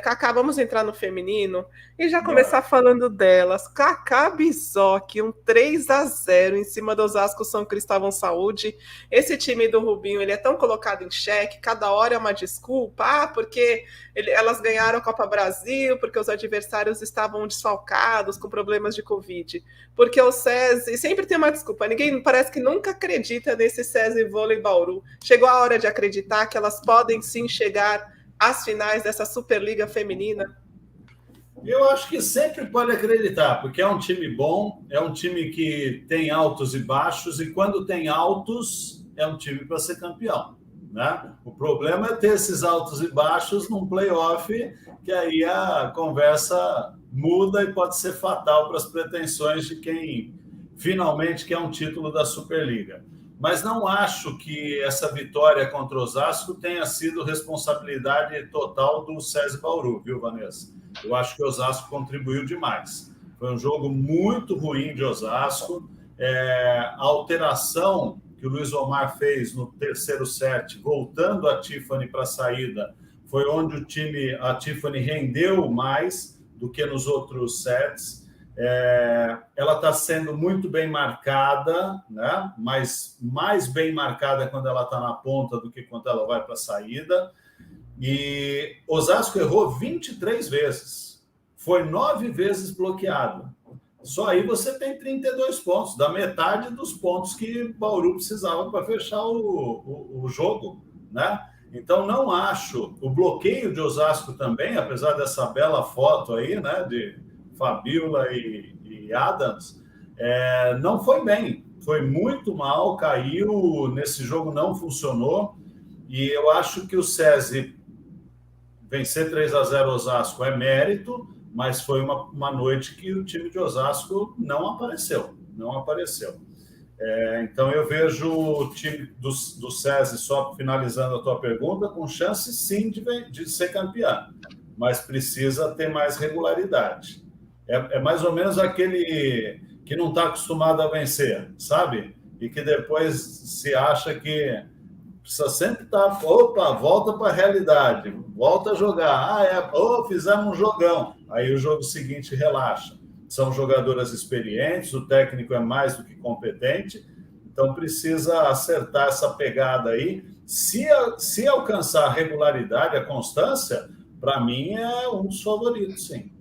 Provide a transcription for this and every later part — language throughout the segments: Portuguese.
Cacá, vamos entrar no feminino e já começar falando delas. Cacá Bisoc, um 3-0 em cima do Osasco São Cristóvão Saúde. Esse time do Rubinho, ele é tão colocado em xeque, cada hora é uma desculpa, porque elas ganharam a Copa Brasil, porque os adversários estavam desfalcados, com problemas de Covid. Porque o SESI sempre tem uma desculpa, ninguém parece que nunca acredita nesse SESI Vôlei Bauru. Chegou a hora de acreditar que elas podem sim chegar às finais dessa Superliga Feminina? Eu acho que sempre pode acreditar, porque é um time bom, é um time que tem altos e baixos, e quando tem altos, é um time para ser campeão, né? O problema é ter esses altos e baixos num playoff, que aí a conversa muda e pode ser fatal para as pretensões de quem finalmente quer um título da Superliga. Mas não acho que essa vitória contra o Osasco tenha sido responsabilidade total do SESI Bauru, viu, Vanessa? Eu acho que o Osasco contribuiu demais. Foi um jogo muito ruim de Osasco. A alteração que o Luiz Omar fez no terceiro set, voltando a Tiffany para a saída, foi onde a Tiffany rendeu mais do que nos outros sets. Ela está sendo muito bem marcada, né? Mas mais bem marcada quando ela está na ponta do que quando ela vai para a saída. E Osasco errou 23 vezes. Foi 9 vezes bloqueado. Só aí você tem 32 pontos, da metade dos pontos que Bauru precisava para fechar o jogo, né? Então, não acho. O bloqueio de Osasco também, apesar dessa bela foto aí, né, de Fabiola e Adams, não foi bem. Foi muito mal, caiu. Nesse jogo não funcionou. E eu acho que o SESI vencer 3-0 Osasco é mérito, mas foi uma noite que o time de Osasco não apareceu. Então, eu vejo o time do SESI, só finalizando a tua pergunta, com chance, sim, de ser campeão, mas precisa ter mais regularidade. É mais ou menos aquele que não está acostumado a vencer, sabe? E que depois se acha que precisa sempre estar... Opa, volta para a realidade, volta a jogar. Fizemos um jogão. Aí o jogo seguinte relaxa. São jogadoras experientes, o técnico é mais do que competente, então precisa acertar essa pegada aí. Se alcançar a regularidade, a constância, para mim é um dos favoritos, sim.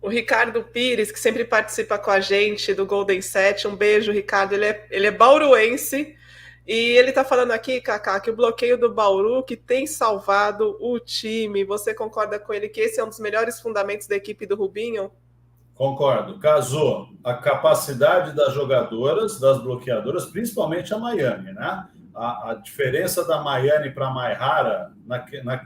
O Ricardo Pires, que sempre participa com a gente do Golden Set, um beijo, Ricardo, ele é bauruense, e ele está falando aqui, Cacá, que o bloqueio do Bauru que tem salvado o time. Você concorda com ele que esse é um dos melhores fundamentos da equipe do Rubinho? Concordo. Casou a capacidade das jogadoras, das bloqueadoras, principalmente a Maiane, né? A diferença da Maiane para a Maihara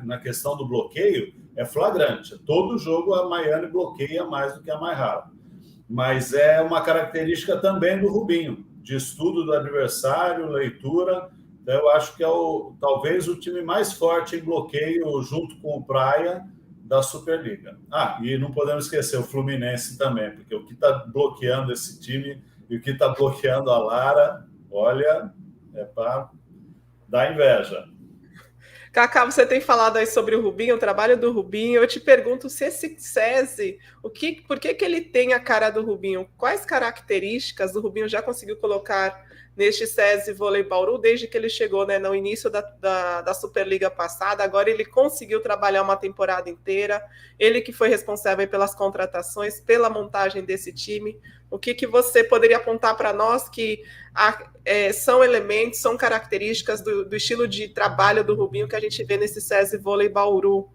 na questão do bloqueio é flagrante. Todo jogo a Maiane bloqueia mais do que a Maihara. Mas é uma característica também do Rubinho, de estudo do adversário, leitura. Então, eu acho que é talvez o time mais forte em bloqueio, junto com o Praia, da Superliga. E não podemos esquecer o Fluminense também, porque o que está bloqueando esse time e o que está bloqueando a Lara, olha, é para dar inveja. Cacá, você tem falado aí sobre o Rubinho, o trabalho do Rubinho. Eu te pergunto se esse SESI, por que ele tem a cara do Rubinho? Quais características o Rubinho já conseguiu colocar neste SESI Vôlei Bauru, desde que ele chegou, né, no início da Superliga passada? Agora ele conseguiu trabalhar uma temporada inteira, ele que foi responsável pelas contratações, pela montagem desse time. O que você poderia apontar para nós que são elementos, são características do estilo de trabalho do Rubinho que a gente vê nesse SESI Vôlei Bauru?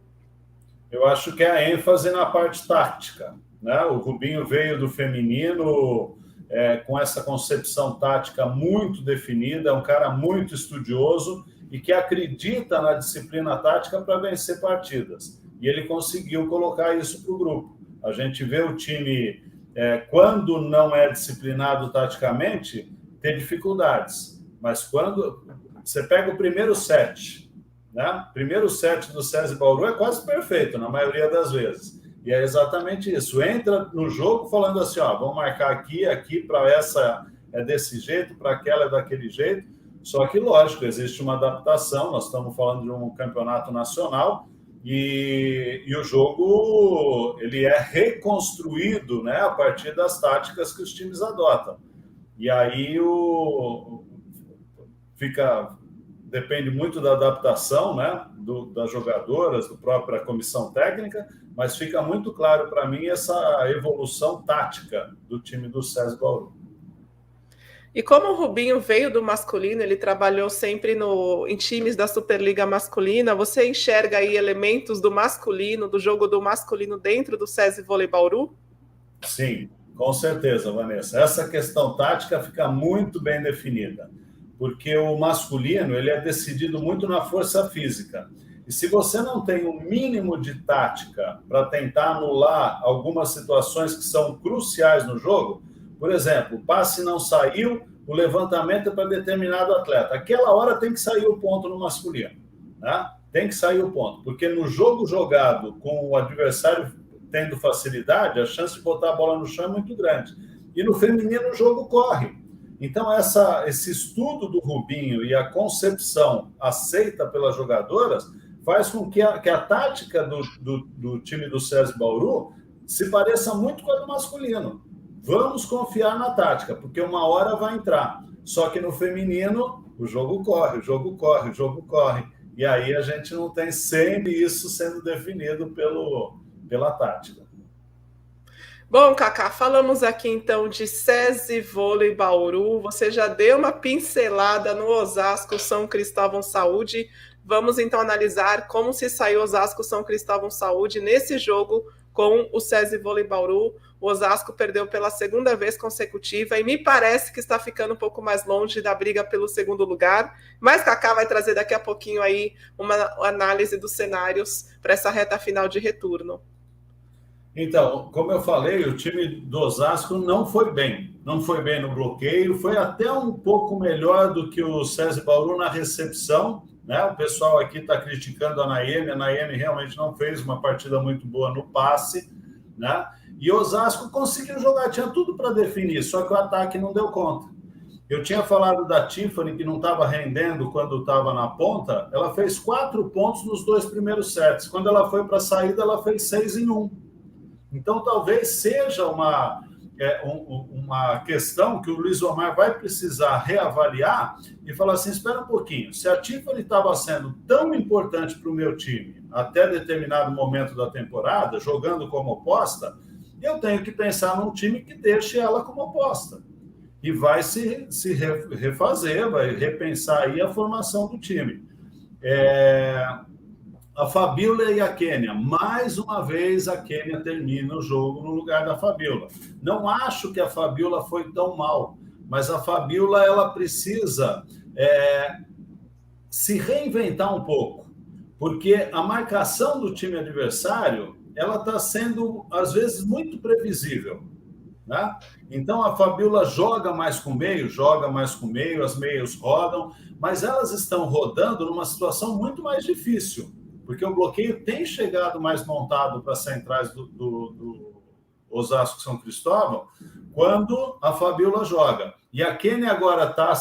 Eu acho que é a ênfase na parte tática, né? O Rubinho veio do feminino com essa concepção tática muito definida, é um cara muito estudioso e que acredita na disciplina tática para vencer partidas. E ele conseguiu colocar isso para o grupo. A gente vê o time, quando não é disciplinado taticamente, ter dificuldades. Mas quando você pega o primeiro set, né? O primeiro set do SESI Bauru é quase perfeito, na maioria das vezes. E é exatamente isso. Entra no jogo falando assim, vamos marcar aqui para essa é desse jeito, para aquela é daquele jeito. Só que, lógico, existe uma adaptação. Nós estamos falando de um campeonato nacional E o jogo ele é reconstruído, né, a partir das táticas que os times adotam. E aí depende muito da adaptação, né, das jogadoras, da própria comissão técnica, mas fica muito claro para mim essa evolução tática do time do SESI Bauru. E como o Rubinho veio do masculino, ele trabalhou sempre em times da Superliga masculina, você enxerga aí elementos do masculino, do jogo do masculino dentro do SESI Vôlei Bauru? Sim, com certeza, Vanessa. Essa questão tática fica muito bem definida, porque o masculino ele é decidido muito na força física. E se você não tem um mínimo de tática para tentar anular algumas situações que são cruciais no jogo, por exemplo, o passe não saiu, o levantamento é para determinado atleta. Aquela hora tem que sair o ponto no masculino, né? Tem que sair o ponto, porque no jogo jogado com o adversário tendo facilidade, a chance de botar a bola no chão é muito grande. E no feminino o jogo corre. Então esse estudo do Rubinho e a concepção aceita pelas jogadoras faz com que a tática do time do SESI Bauru se pareça muito com a do masculino. Vamos confiar na tática, porque uma hora vai entrar. Só que no feminino, o jogo corre, o jogo corre, o jogo corre. E aí a gente não tem sempre isso sendo definido pela tática. Bom, Cacá, falamos aqui então de SESI Vôlei Bauru. Você já deu uma pincelada no Osasco São Cristóvão Saúde. Vamos então analisar como se saiu Osasco São Cristóvão Saúde nesse jogo com o SESI Vôlei Bauru. O Osasco perdeu pela segunda vez consecutiva e me parece que está ficando um pouco mais longe da briga pelo segundo lugar. Mas Cacá vai trazer daqui a pouquinho aí uma análise dos cenários para essa reta final de retorno. Então, como eu falei, o time do Osasco não foi bem. Não foi bem no bloqueio, foi até um pouco melhor do que o SESI Bauru na recepção, né? O pessoal aqui está criticando a Nayeme realmente não fez uma partida muito boa no passe, né? E o Osasco conseguiu jogar, tinha tudo para definir, só que o ataque não deu conta. Eu tinha falado da Tiffany, que não estava rendendo quando estava na ponta, ela fez 4 pontos nos 2 primeiros sets. Quando ela foi para a saída, ela fez 6 em 1. Então, talvez seja uma questão que o Luiz Omar vai precisar reavaliar e falar assim, espera um pouquinho, se a Tiffany estava sendo tão importante para o meu time até determinado momento da temporada, jogando como oposta, eu tenho que pensar num time que deixe ela como oposta. E vai se refazer, vai repensar aí a formação do time. A Fabiola e a Kênia. Mais uma vez, a Kênia termina o jogo no lugar da Fabiola. Não acho que a Fabiola foi tão mal, mas a Fabiola ela precisa se reinventar um pouco, porque a marcação do time adversário ela está sendo, às vezes, muito previsível, né? Então, a Fabiola joga mais com meio, as meias rodam, mas elas estão rodando numa situação muito mais difícil, porque o bloqueio tem chegado mais montado para as centrais do Osasco São Cristóvão, quando a Fabiola joga. E a Kênia agora está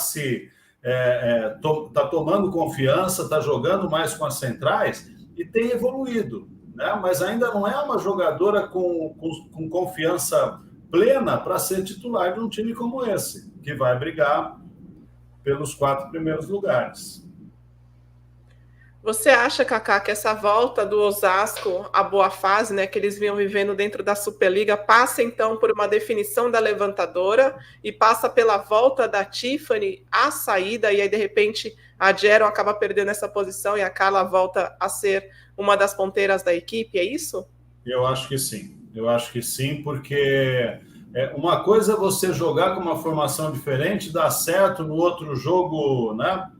tomando confiança, está jogando mais com as centrais e tem evoluído, né? Mas ainda não é uma jogadora com confiança plena para ser titular de um time como esse, que vai brigar pelos 4 primeiros lugares. Você acha, Cacá, que essa volta do Osasco à boa fase, né, que eles vinham vivendo dentro da Superliga, passa então por uma definição da levantadora e passa pela volta da Tiffany à saída, e aí de repente a Jeron acaba perdendo essa posição e a Carla volta a ser uma das ponteiras da equipe, é isso? Eu acho que sim, porque uma coisa é você jogar com uma formação diferente, dá certo, no outro jogo, né,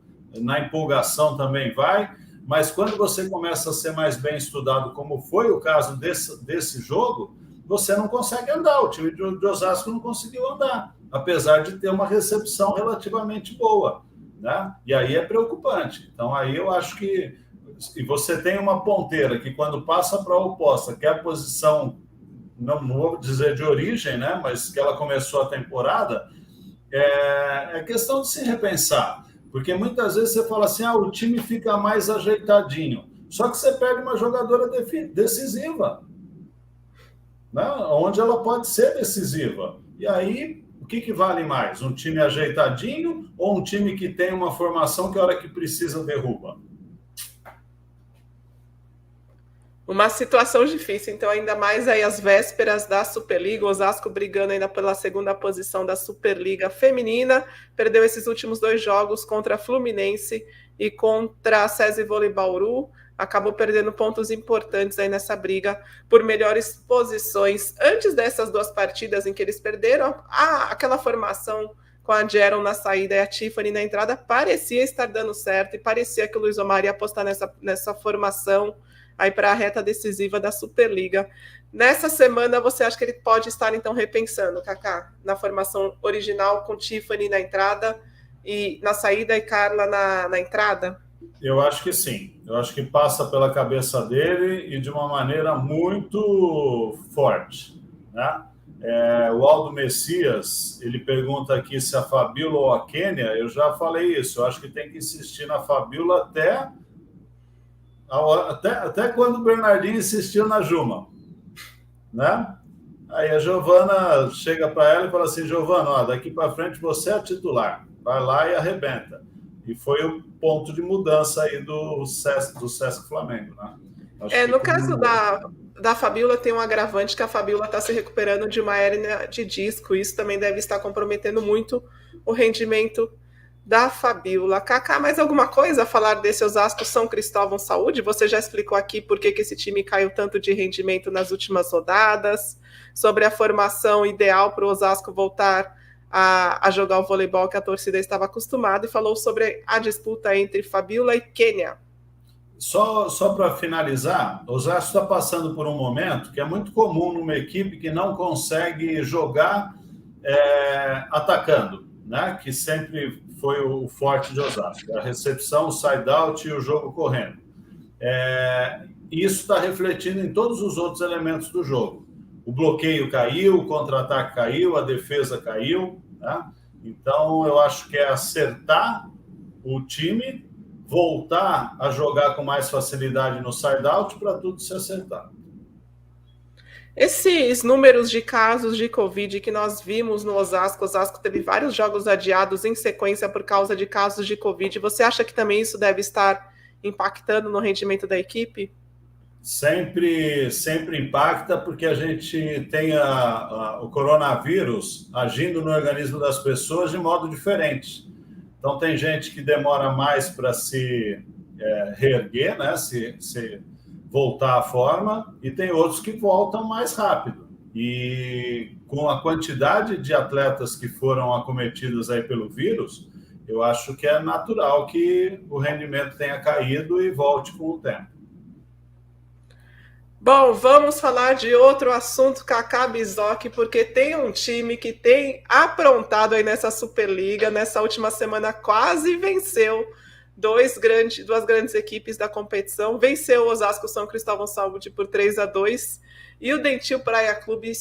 na empolgação também vai, mas quando você começa a ser mais bem estudado, como foi o caso desse jogo, você não consegue andar. O time de Osasco não conseguiu andar, apesar de ter uma recepção relativamente boa, né? E aí é preocupante. Então, aí eu acho que se você tem uma ponteira que, quando passa para a oposta, que é a posição, não vou dizer de origem, né? Mas que ela começou a temporada, é questão de se repensar. Porque muitas vezes você fala assim, o time fica mais ajeitadinho. Só que você perde uma jogadora decisiva, né? Onde ela pode ser decisiva. E aí, o que vale mais? Um time ajeitadinho ou um time que tem uma formação que a hora que precisa derruba? Uma situação difícil, então ainda mais aí as vésperas da Superliga, o Osasco brigando ainda pela segunda posição da Superliga Feminina, perdeu esses últimos 2 jogos contra a Fluminense e contra a SESI Vôlei Bauru, acabou perdendo pontos importantes aí nessa briga por melhores posições. Antes dessas 2 partidas em que eles perderam, aquela formação com a Jeron na saída e a Tiffany na entrada parecia estar dando certo e parecia que o Luiz Omar ia apostar nessa formação aí para a reta decisiva da Superliga. Nessa semana, você acha que ele pode estar, então, repensando, Kaká, na formação original, com Tiffany na entrada e na saída e Carla na entrada? Eu acho que sim. Eu acho que passa pela cabeça dele e de uma maneira muito forte, né? O Aldo Messias, ele pergunta aqui se a Fabíola ou a Kênia. Eu já falei isso. Eu acho que tem que insistir na Fabíola até quando o Bernardinho insistiu na Juma, né? Aí a Giovana chega para ela e fala assim: Giovana, ó, daqui para frente você é titular, vai lá e arrebenta. E foi o ponto de mudança aí do Sesc Flamengo, né? No caso da Fabíola, tem um agravante que a Fabíola está se recuperando de uma hérnia de disco, isso também deve estar comprometendo muito o rendimento da Fabíola. Kaká, mais alguma coisa a falar desse Osasco São Cristóvão Saúde? Você já explicou aqui por que esse time caiu tanto de rendimento nas últimas rodadas, sobre a formação ideal para o Osasco voltar a jogar o voleibol que a torcida estava acostumada, e falou sobre a disputa entre Fabíola e Kênia. Só para finalizar, o Osasco está passando por um momento que é muito comum numa equipe que não consegue jogar atacando, né? Que sempre foi o forte de Osasco, a recepção, o side-out e o jogo correndo. Isso está refletindo em todos os outros elementos do jogo. O bloqueio caiu, o contra-ataque caiu, a defesa caiu, né? Então, eu acho que é acertar o time, voltar a jogar com mais facilidade no side-out para tudo se acertar. Esses números de casos de Covid que nós vimos no Osasco, teve vários jogos adiados em sequência por causa de casos de Covid. Você acha que também isso deve estar impactando no rendimento da equipe? Sempre impacta, porque a gente tem o coronavírus agindo no organismo das pessoas de modo diferente. Então, tem gente que demora mais para se reerguer, né? se voltar à forma, e tem outros que voltam mais rápido. E com a quantidade de atletas que foram acometidos aí pelo vírus, eu acho que é natural que o rendimento tenha caído e volte com o tempo. Bom, vamos falar de outro assunto, Kaká Bizoc, porque tem um time que tem aprontado aí nessa Superliga. Nessa última semana quase venceu duas grandes equipes da competição. Venceu o Osasco São Cristóvão Saúde por 3-2. E o Dentil Praia Clube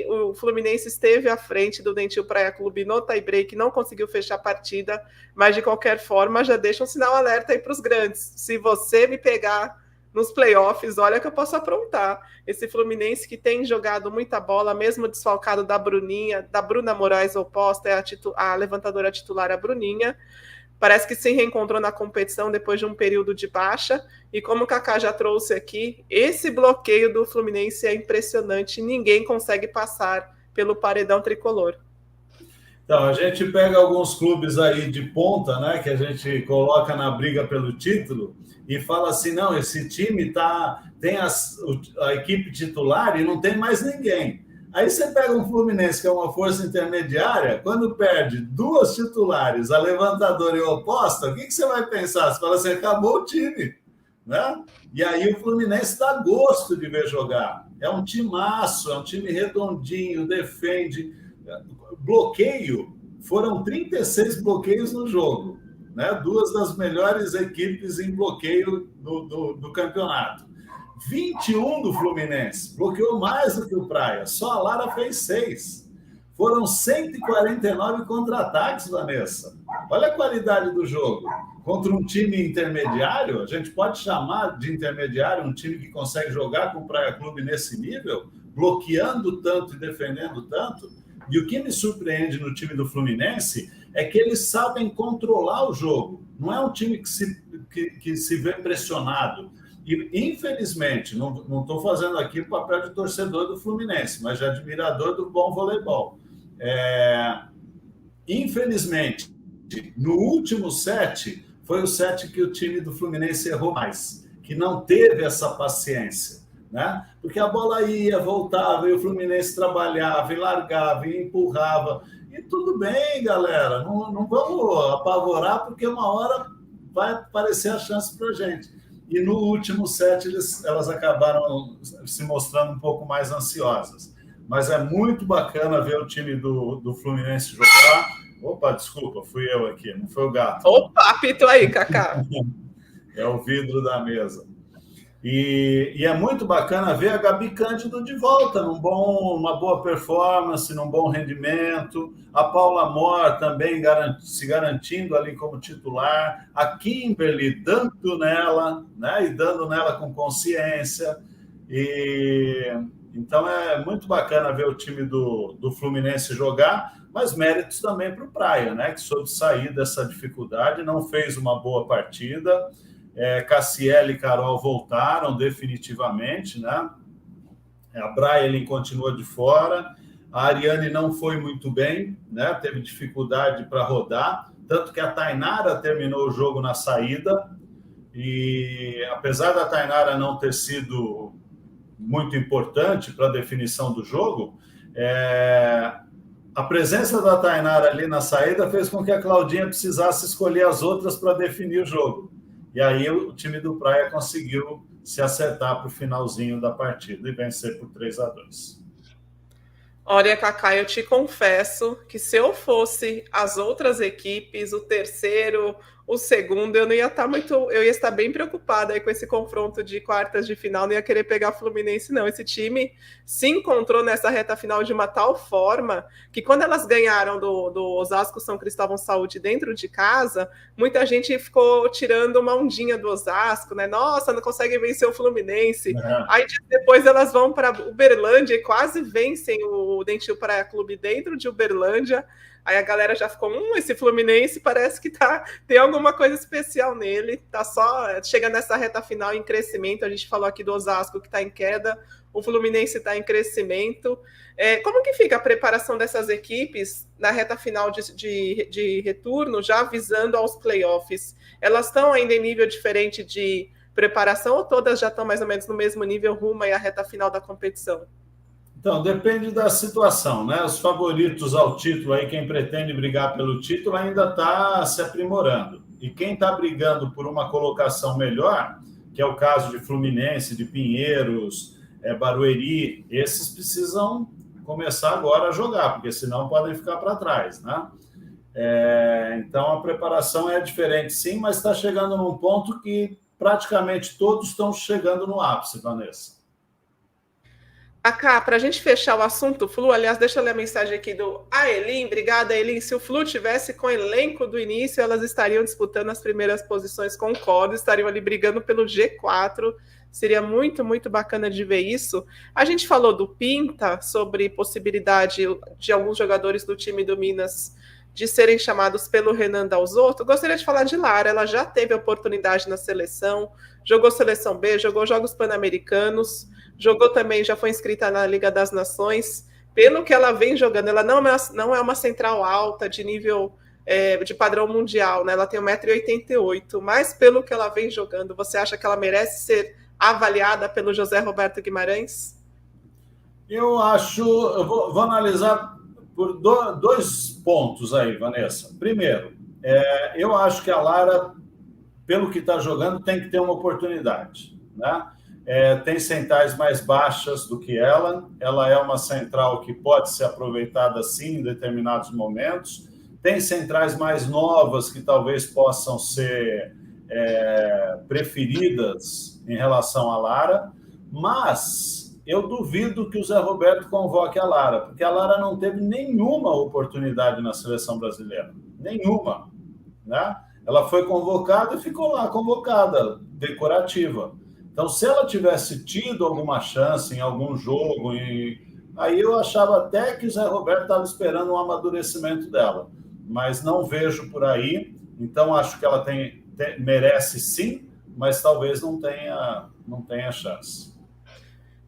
o Fluminense esteve à frente do Dentil Praia Clube no tie-break, não conseguiu fechar a partida, mas de qualquer forma já deixa um sinal alerta aí para os grandes. Se você me pegar nos playoffs, olha que eu posso aprontar. Esse Fluminense que tem jogado muita bola, mesmo desfalcado da Bruna Moraes oposta, a levantadora titular, a Bruninha, parece que se reencontrou na competição depois de um período de baixa, e como o Kaká já trouxe aqui, esse bloqueio do Fluminense é impressionante, ninguém consegue passar pelo paredão tricolor. Então, a gente pega alguns clubes aí de ponta, né, que a gente coloca na briga pelo título e fala assim, não, esse time tem a equipe titular e não tem mais ninguém. Aí você pega um Fluminense, que é uma força intermediária, quando perde duas titulares, a levantadora e a oposta, o que você vai pensar? Você fala assim, acabou o time, né? E aí o Fluminense dá gosto de ver jogar. É um timaço, é um time redondinho, defende. Bloqueio, foram 36 bloqueios no jogo, né? Duas das melhores equipes em bloqueio do campeonato. 21 do Fluminense, bloqueou mais do que o Praia, só a Lara fez 6. Foram 149 contra-ataques, Vanessa. Olha a qualidade do jogo. contra um time intermediário, a gente pode chamar de intermediário um time que consegue jogar com o Praia Clube nesse nível, bloqueando tanto e defendendo tanto. E o que me surpreende no time do Fluminense é que eles sabem controlar o jogo. Não é um time que se vê pressionado. E, infelizmente, não estou fazendo aqui o papel de torcedor do Fluminense, mas de admirador do bom voleibol. Infelizmente, no último set, foi o set que o time do Fluminense errou mais, que não teve essa paciência, né? Porque a bola ia, voltava, e o Fluminense trabalhava, e largava, e empurrava. E tudo bem, galera, não vamos apavorar, porque uma hora vai aparecer a chance para a gente. E no último set, elas acabaram se mostrando um pouco mais ansiosas. Mas é muito bacana ver o time do Fluminense jogar. Opa, desculpa, fui eu aqui, não foi o gato. Opa, apito aí, Cacá. É o vidro da mesa. E é muito bacana ver a Gabi Cândido de volta, numa boa performance, num bom rendimento. A Paula Mor também se garantindo ali como titular. A Kimberly dando nela, né? E dando nela com consciência. Então é muito bacana ver o time do Fluminense jogar, mas méritos também para o Praia, né? Que soube sair dessa dificuldade, não fez uma boa partida. Cassiele e Carol voltaram definitivamente, né? A Braille continua de fora. A Ariane não foi muito bem, né? Teve dificuldade para rodar, tanto que a Tainara terminou o jogo na saída. E apesar da Tainara não ter sido muito importante para a definição do jogo, a presença da Tainara ali na saída fez com que a Claudinha precisasse escolher as outras para definir o jogo. E aí o time do Praia conseguiu se acertar para o finalzinho da partida e vencer por 3-2. Olha, Cacá, eu te confesso que se eu fosse as outras equipes, o terceiro, o segundo, eu ia estar bem preocupada aí com esse confronto de quartas de final, não ia querer pegar Fluminense, não. Esse time se encontrou nessa reta final de uma tal forma que quando elas ganharam do Osasco São Cristóvão Saúde dentro de casa, muita gente ficou tirando uma ondinha do Osasco, né? Nossa, não consegue vencer o Fluminense. Aí depois elas vão para Uberlândia e quase vencem o Dentil Praia Clube dentro de Uberlândia. Aí a galera já ficou, esse Fluminense parece que tem alguma coisa especial nele, tá só chega nessa reta final em crescimento. A gente falou aqui do Osasco que está em queda, o Fluminense está em crescimento. Como que fica a preparação dessas equipes na reta final de retorno, já visando aos playoffs? Elas estão ainda em nível diferente de preparação ou todas já estão mais ou menos no mesmo nível rumo à reta final da competição? Então, depende da situação, né? Os favoritos ao título, aí quem pretende brigar pelo título ainda está se aprimorando. E quem está brigando por uma colocação melhor, que é o caso de Fluminense, de Pinheiros, Barueri, esses precisam começar agora a jogar, porque senão podem ficar para trás, né? Então, a preparação é diferente, sim, mas está chegando num ponto que praticamente todos estão chegando no ápice, Vanessa. Acá, para a gente fechar o assunto Flu, aliás, deixa eu ler a mensagem aqui do Aelin. Obrigada, Aelin. Se o Flu tivesse com o elenco do início, elas estariam disputando as primeiras posições, concordo, estariam ali brigando pelo G4. Seria muito, muito bacana de ver isso. A gente falou do Pinta, sobre possibilidade de alguns jogadores do time do Minas de serem chamados pelo Renan Dalzotto. Gostaria de falar de Lara, ela já teve oportunidade na seleção, jogou Seleção B, jogou Jogos Pan-Americanos, jogou também, já foi inscrita na Liga das Nações. Pelo que ela vem jogando, ela não é uma central alta de nível de padrão mundial, né? Ela tem 1,88 m, mas pelo que ela vem jogando, você acha que ela merece ser avaliada pelo José Roberto Guimarães? Eu vou analisar por dois pontos aí, Vanessa. Primeiro, eu acho que a Lara, pelo que está jogando, tem que ter uma oportunidade, né? Tem centrais mais baixas do que ela é uma central que pode ser aproveitada sim em determinados momentos, tem centrais mais novas que talvez possam ser preferidas em relação à Lara, mas eu duvido que o Zé Roberto convoque a Lara, porque a Lara não teve nenhuma oportunidade na seleção brasileira, nenhuma, né? Ela foi convocada e ficou lá, convocada, decorativa. Então, se ela tivesse tido alguma chance em algum jogo, aí eu achava até que o Zé Roberto estava esperando um amadurecimento dela. Mas não vejo por aí. Então, acho que ela merece sim, mas talvez não tenha chance.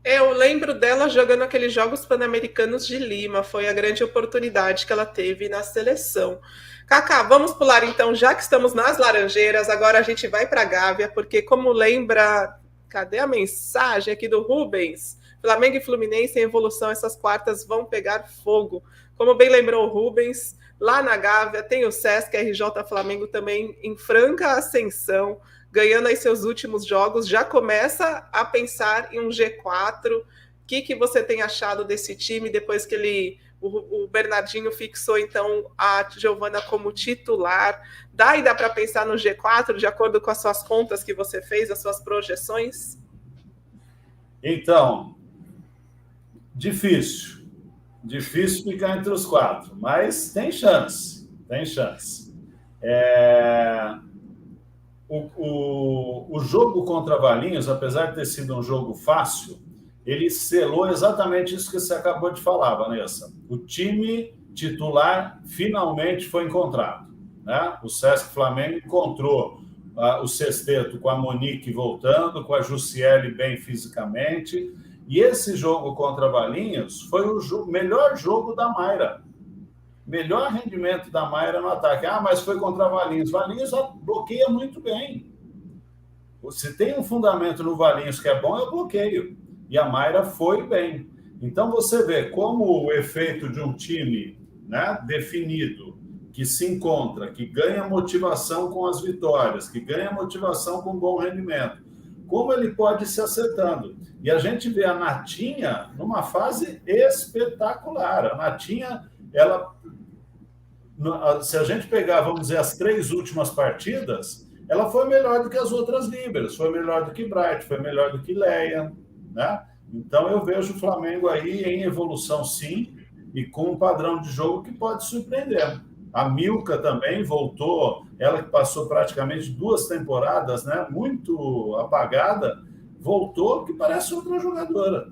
Eu lembro dela jogando aqueles Jogos Pan-Americanos de Lima, foi a grande oportunidade que ela teve na seleção. Cacá, vamos pular então, já que estamos nas Laranjeiras, agora a gente vai para a Gávea, porque como lembra, cadê a mensagem aqui do Rubens? Flamengo e Fluminense em evolução, essas quartas vão pegar fogo. Como bem lembrou o Rubens, lá na Gávea tem o Sesc RJ Flamengo também em franca ascensão, ganhando aí seus últimos jogos, já começa a pensar em um G4. O que você tem achado desse time depois que o Bernardinho fixou então a Giovana como titular? Dá para pensar no G4 de acordo com as suas contas que você fez, as suas projeções? Então, difícil ficar entre os 4, mas tem chance. O jogo contra Valinhos, apesar de ter sido um jogo fácil, ele selou exatamente isso que você acabou de falar, Vanessa. O time titular finalmente foi encontrado, né? O Sesc Flamengo encontrou o sexteto com a Monique voltando, com a Jussiele bem fisicamente, e esse jogo contra Valinhos foi o melhor jogo da Mayra. Melhor rendimento da Mayra no ataque. Mas foi contra Valinhos. Valinhos bloqueia muito bem. Se tem um fundamento no Valinhos que é bom, é o bloqueio. E a Mayra foi bem. Então, você vê como o efeito de um time, né, definido, que se encontra, que ganha motivação com as vitórias, que ganha motivação com bom rendimento, como ele pode ir se acertando. E a gente vê a Natinha numa fase espetacular. A Natinha, se a gente pegar, vamos dizer, as 3 últimas partidas, ela foi melhor do que as outras líberos, foi melhor do que Bright, foi melhor do que Leia, né? Então eu vejo o Flamengo aí em evolução sim, e com um padrão de jogo que pode surpreender. A Milka também voltou, ela que passou praticamente 2 temporadas, né, muito apagada, voltou que parece outra jogadora.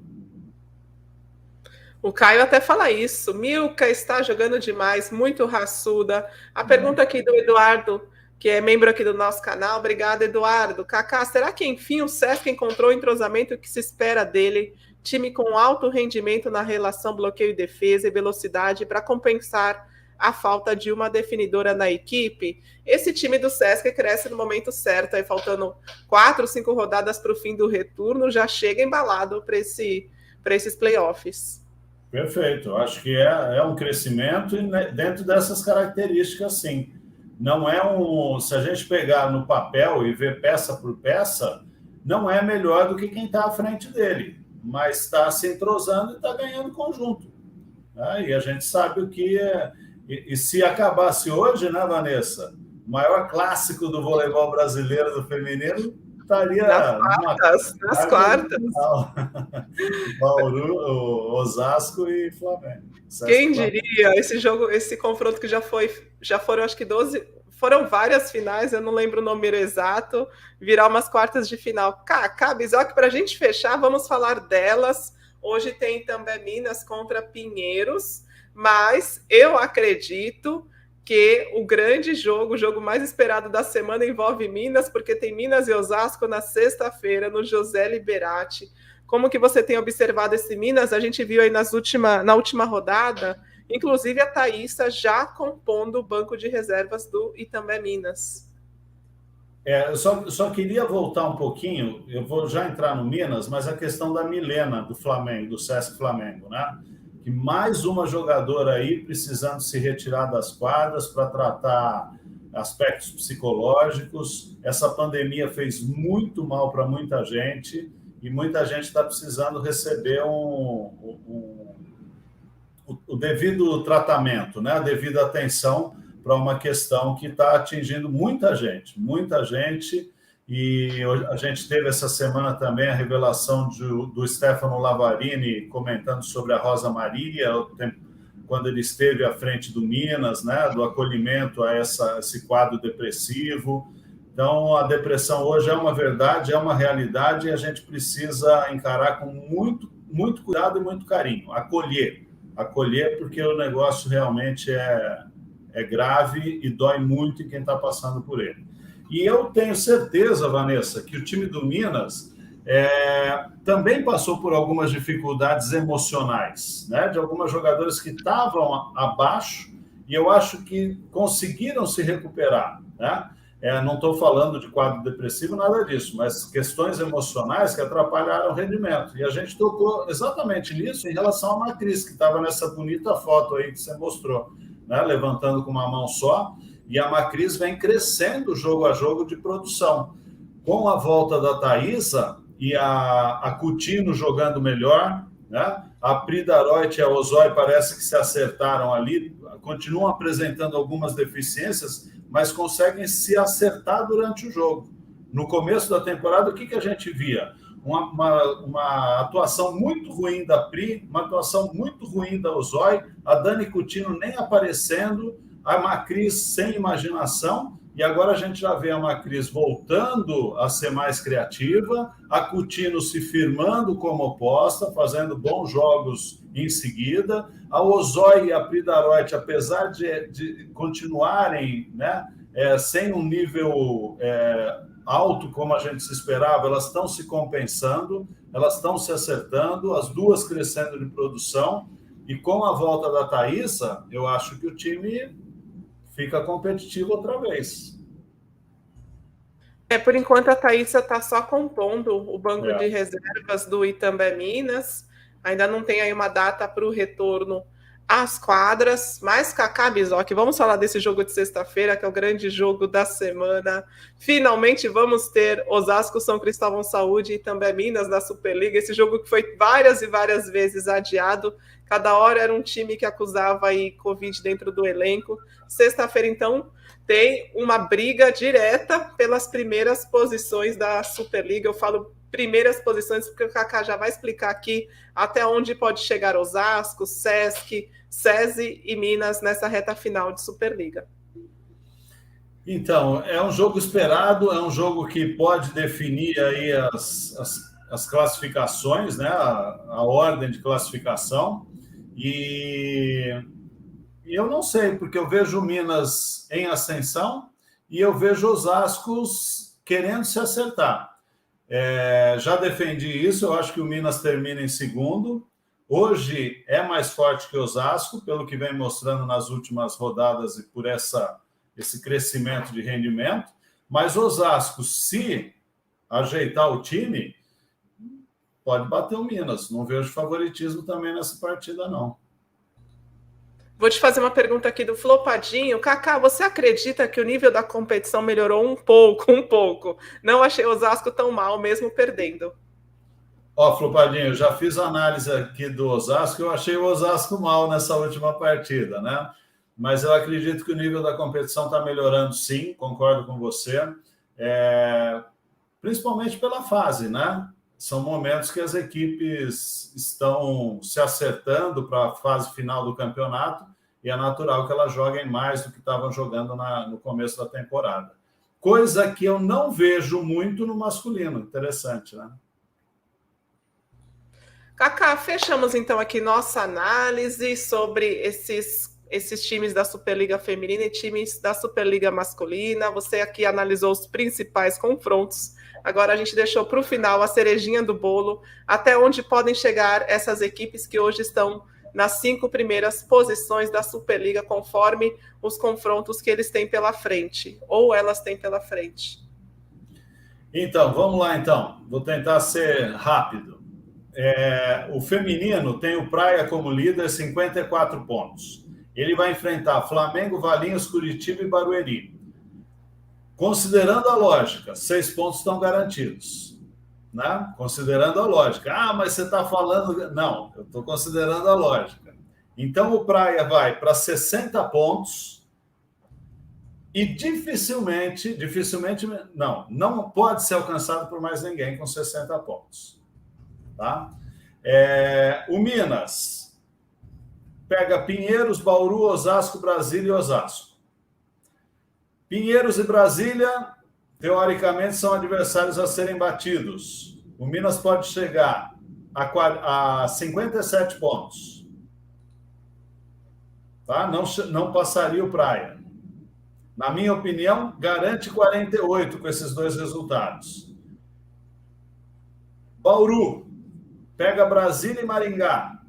O Caio até fala isso. Milka está jogando demais, muito raçuda. A pergunta aqui do Eduardo, que é membro aqui do nosso canal. Obrigada, Eduardo. Cacá, será que enfim o Sesc encontrou o entrosamento que se espera dele? Time com alto rendimento na relação bloqueio e defesa e velocidade para compensar a falta de uma definidora na equipe? Esse time do Sesc cresce no momento certo, aí faltando 4, 5 rodadas para o fim do retorno, já chega embalado para esses playoffs. Perfeito, acho que é um crescimento dentro dessas características, sim. Não é se a gente pegar no papel e ver peça por peça, não é melhor do que quem está à frente dele, mas está se entrosando e está ganhando conjunto. Né? E a gente sabe o que é. E se acabasse hoje, né, Vanessa? O maior clássico do voleibol brasileiro do feminino estaria nas quartas. Bauru, Osasco e Flamengo. Quem diria? Esse confronto que já foram acho que 12, foram várias finais, eu não lembro o número exato, virar umas quartas de final. Cacá, Bisoc, para a gente fechar, vamos falar delas. Hoje tem também Minas contra Pinheiros, mas eu acredito que o grande jogo, o jogo mais esperado da semana envolve Minas, porque tem Minas e Osasco na sexta-feira, no José Liberati. Como que você tem observado esse Minas? A gente viu aí na última rodada, inclusive a Thaísa já compondo o banco de reservas do Itambé Minas. Eu só queria voltar um pouquinho, eu vou já entrar no Minas, mas a questão da Milena, do Flamengo, do Sesc Flamengo, né? Que mais uma jogadora aí precisando se retirar das quadras para tratar aspectos psicológicos. Essa pandemia fez muito mal para muita gente e muita gente está precisando receber o devido tratamento, né? A devida atenção para uma questão que está atingindo muita gente. E a gente teve essa semana também a revelação do Stefano Lavarini comentando sobre a Rosa Maria, quando ele esteve à frente do Minas, né, do acolhimento a esse quadro depressivo. Então, a depressão hoje é uma verdade, é uma realidade, e a gente precisa encarar com muito, muito cuidado e muito carinho. Acolher, porque o negócio realmente é grave e dói muito em quem está passando por ele. E eu tenho certeza, Vanessa, que o time do Minas também passou por algumas dificuldades emocionais, né? De algumas jogadoras que estavam abaixo, e eu acho que conseguiram se recuperar, né? Não estou falando de quadro depressivo, nada disso, mas questões emocionais que atrapalharam o rendimento. E a gente tocou exatamente nisso em relação a Macris, que estava nessa bonita foto aí que você mostrou, né? Levantando com uma mão só, e a Macris vem crescendo jogo a jogo de produção. Com a volta da Thaísa e a Coutinho jogando melhor, né? A Pri Daroit e a Ozói parece que se acertaram ali, continuam apresentando algumas deficiências, mas conseguem se acertar durante o jogo. No começo da temporada, o que a gente via? Uma atuação muito ruim da Pri, uma atuação muito ruim da Ozói, a Dani Coutinho nem aparecendo, a Macris sem imaginação, e agora a gente já vê a Macris voltando a ser mais criativa, a Coutinho se firmando como oposta, fazendo bons jogos em seguida, a Ozói e a Pri Daroit, apesar de continuarem, né, sem um nível alto como a gente se esperava, elas estão se compensando, elas estão se acertando, as duas crescendo de produção, e com a volta da Thaísa, eu acho que o time fica competitivo outra vez. Por enquanto a Thaísa está só compondo o banco de reservas do Itambé Minas, ainda não tem aí uma data para o retorno às quadras, mas Cacá Bizoc, vamos falar desse jogo de sexta-feira, que é o grande jogo da semana. Finalmente vamos ter Osasco, São Cristóvão Saúde e Itambé Minas na Superliga, esse jogo que foi várias e várias vezes adiado, cada hora era um time que acusava aí Covid dentro do elenco. Sexta-feira, então, tem uma briga direta pelas primeiras posições da Superliga. Eu falo primeiras posições porque o Cacá já vai explicar aqui até onde pode chegar Osasco, Sesc, SESI e Minas nessa reta final de Superliga. Então, é um jogo esperado, é um jogo que pode definir aí as classificações, né? A ordem de classificação. E eu não sei, porque eu vejo Minas em ascensão e eu vejo Osasco querendo se acertar. Já defendi isso, eu acho que o Minas termina em segundo. Hoje é mais forte que o Osasco, pelo que vem mostrando nas últimas rodadas e por esse crescimento de rendimento. Mas o Osasco, se ajeitar o time, pode bater o Minas. Não vejo favoritismo também nessa partida, não. Vou te fazer uma pergunta aqui do Flopadinho. Cacá, você acredita que o nível da competição melhorou um pouco? Não achei o Osasco tão mal, mesmo perdendo. Flopadinho, eu já fiz análise aqui do Osasco, eu achei o Osasco mal nessa última partida, né? Mas eu acredito que o nível da competição está melhorando, sim, concordo com você. Principalmente pela fase, né? São momentos que as equipes estão se acertando para a fase final do campeonato e é natural que elas joguem mais do que estavam jogando no começo da temporada. Coisa que eu não vejo muito no masculino. Interessante, né? Cacá, fechamos então aqui nossa análise sobre esses times da Superliga Feminina e times da Superliga Masculina. Você aqui analisou os principais confrontos. Agora a gente deixou para o final a cerejinha do bolo, até onde podem chegar essas equipes que hoje estão nas 5 primeiras posições da Superliga, conforme os confrontos que eles têm pela frente, ou elas têm pela frente. Então, vamos lá então. Vou tentar ser rápido. O feminino tem o Praia como líder, 54 pontos. Ele vai enfrentar Flamengo, Valinhos, Curitiba e Barueri. Considerando a lógica, 6 pontos estão garantidos. Né? Considerando a lógica. Mas você está falando... Não, eu estou considerando a lógica. Então, o Praia vai para 60 pontos e dificilmente não pode ser alcançado por mais ninguém com 60 pontos. Tá? O Minas pega Pinheiros, Bauru, Osasco, Brasília e Osasco. Pinheiros e Brasília, teoricamente, são adversários a serem batidos. O Minas pode chegar a 57 pontos. Tá? Não passaria o Praia. Na minha opinião, garante 48 com esses dois resultados. Bauru, pega Brasília e Maringá,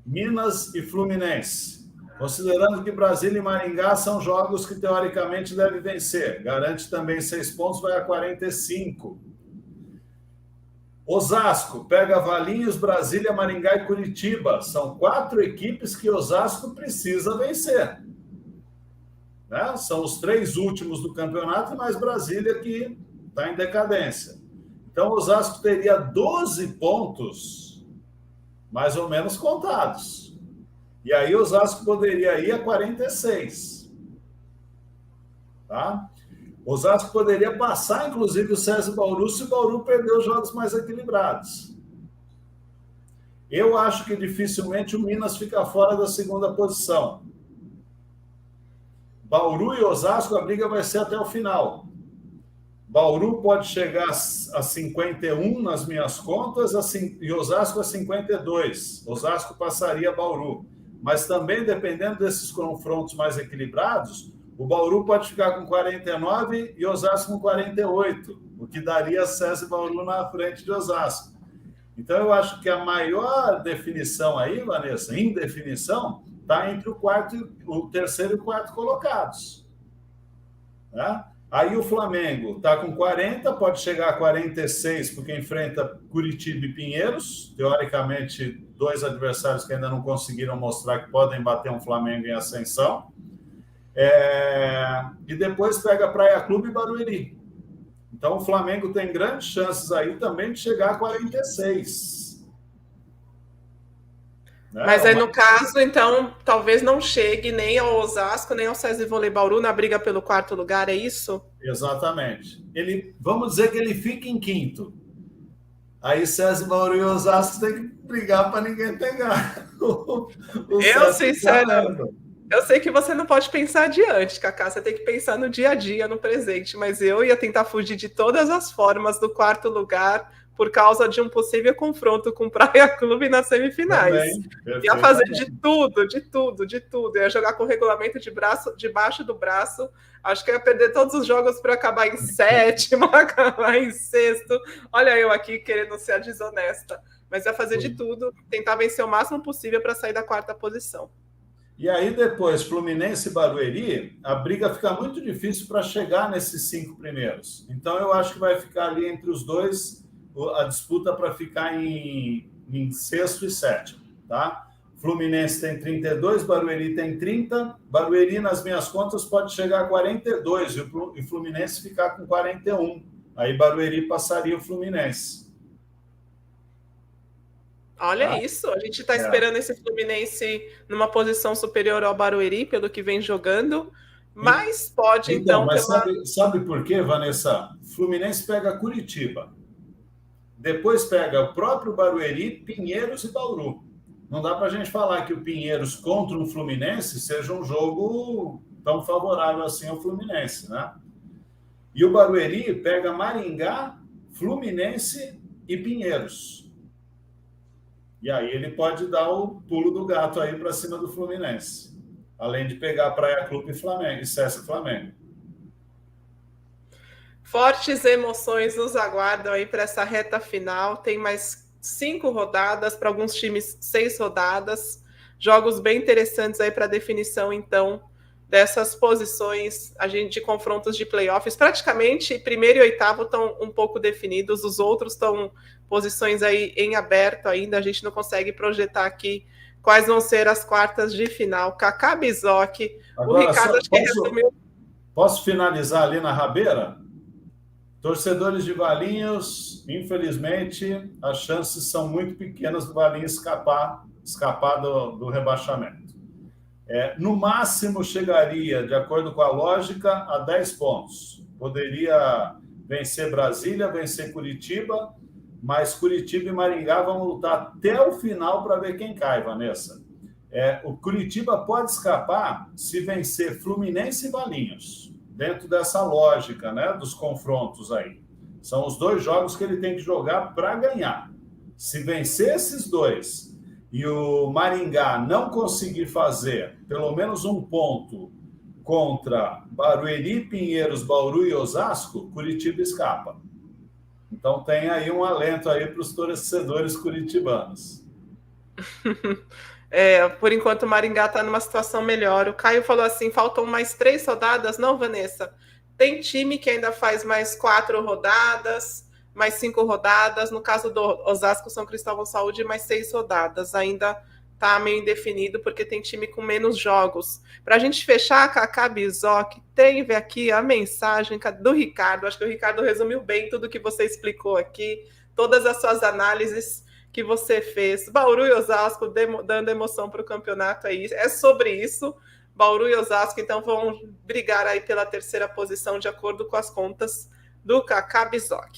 Minas e Fluminense. Considerando que Brasília e Maringá são jogos que, teoricamente, deve vencer. Garante também 6 pontos, vai a 45. Osasco, pega Valinhos, Brasília, Maringá e Curitiba. São 4 equipes que Osasco precisa vencer. Né? São os 3 últimos do campeonato, mais Brasília, que está em decadência. Então, Osasco teria 12 pontos, mais ou menos, contados. E aí, Osasco poderia ir a 46. Tá? Osasco poderia passar, inclusive, o César Bauru, se o Bauru perder os jogos mais equilibrados. Eu acho que dificilmente o Minas fica fora da segunda posição. Bauru e Osasco, a briga vai ser até o final. Bauru pode chegar a 51 nas minhas contas e Osasco a 52. Osasco passaria Bauru. Mas também, dependendo desses confrontos mais equilibrados, o Bauru pode ficar com 49 e Osasco com 48, o que daria César e Bauru na frente de Osasco. Então, eu acho que a maior definição aí, Vanessa, indefinição, está entre o terceiro e o quarto colocados. Né? Aí o Flamengo está com 40, pode chegar a 46, porque enfrenta Curitiba e Pinheiros, teoricamente 2 adversários que ainda não conseguiram mostrar que podem bater um Flamengo em ascensão. E depois pega Praia Clube e Barueri. Então o Flamengo tem grandes chances aí também de chegar a 46. Mas aí, no caso, então, talvez não chegue nem ao Osasco, nem ao César Vôlei Bauru na briga pelo 4º lugar, é isso? Exatamente. Vamos dizer que ele fica em 5º. Aí César Bauru e Osasco tem que brigar para ninguém pegar. Eu sei que você não pode pensar adiante, Cacá, você tem que pensar no dia a dia, no presente, mas eu ia tentar fugir de todas as formas do 4º lugar por causa de um possível confronto com o Praia Clube nas semifinais. Ia fazer de tudo. Ia jogar com o regulamento debaixo do braço. Acho que ia perder todos os jogos para acabar em 7º, acabar em 6º. Olha eu aqui querendo ser a desonesta. Mas ia fazer de tudo, tentar vencer o máximo possível para sair da 4ª posição. E aí depois, Fluminense e Barueri, a briga fica muito difícil para chegar nesses 5 primeiros. Então eu acho que vai ficar ali entre os dois a disputa para ficar em 6º e 7º, tá? Fluminense tem 32, Barueri tem 30. Barueri, nas minhas contas, pode chegar a 42 e o Fluminense ficar com 41. Aí Barueri passaria o Fluminense. Olha isso, a gente está esperando esse Fluminense numa posição superior ao Barueri, pelo que vem jogando, mas pode então... Mas sabe por quê, Vanessa? Fluminense pega Curitiba. Depois pega o próprio Barueri, Pinheiros e Bauru. Não dá para a gente falar que o Pinheiros contra o Fluminense seja um jogo tão favorável assim ao Fluminense, né? E o Barueri pega Maringá, Fluminense e Pinheiros. E aí ele pode dar o pulo do gato aí para cima do Fluminense. Além de pegar Praia Clube e Flamengo, e César Flamengo. Fortes emoções nos aguardam aí para essa reta final. Tem mais 5 rodadas, para alguns times 6 rodadas. Jogos bem interessantes aí para definição, então, dessas posições de confrontos de playoffs. Praticamente, 1º e 8º estão um pouco definidos, os outros estão posições aí em aberto ainda. A gente não consegue projetar aqui quais vão ser as quartas de final. Cacá Bizoc, o Ricardo acho que resumiu. Posso finalizar ali na rabeira? Torcedores de Valinhos, infelizmente, as chances são muito pequenas do Valinhos escapar do rebaixamento. No máximo, chegaria, de acordo com a lógica, a 10 pontos. Poderia vencer Brasília, vencer Curitiba, mas Curitiba e Maringá vão lutar até o final para ver quem cai, Vanessa. O Curitiba pode escapar se vencer Fluminense e Valinhos, dentro dessa lógica, né, dos confrontos aí. São os 2 jogos que ele tem que jogar para ganhar. Se vencer esses 2 e o Maringá não conseguir fazer pelo menos um ponto contra Barueri, Pinheiros, Bauru e Osasco, Curitiba escapa. Então tem aí um alento aí para os torcedores curitibanos. Por enquanto o Maringá está numa situação melhor. O Caio falou assim: faltam mais 3 rodadas. Não, Vanessa. Tem time que ainda faz mais 4 rodadas, mais 5 rodadas. No caso do Osasco São Cristóvão Saúde, mais 6 rodadas. Ainda está meio indefinido, porque tem time com menos jogos. Para a gente fechar, Cacá Bizoc, tem aqui a mensagem do Ricardo. Acho que o Ricardo resumiu bem tudo que você explicou aqui, todas as suas análises que você fez. Bauru e Osasco dando emoção para o campeonato aí. É sobre isso. Bauru e Osasco, então, vão brigar aí pela 3ª posição, de acordo com as contas do Cacá Bizoc.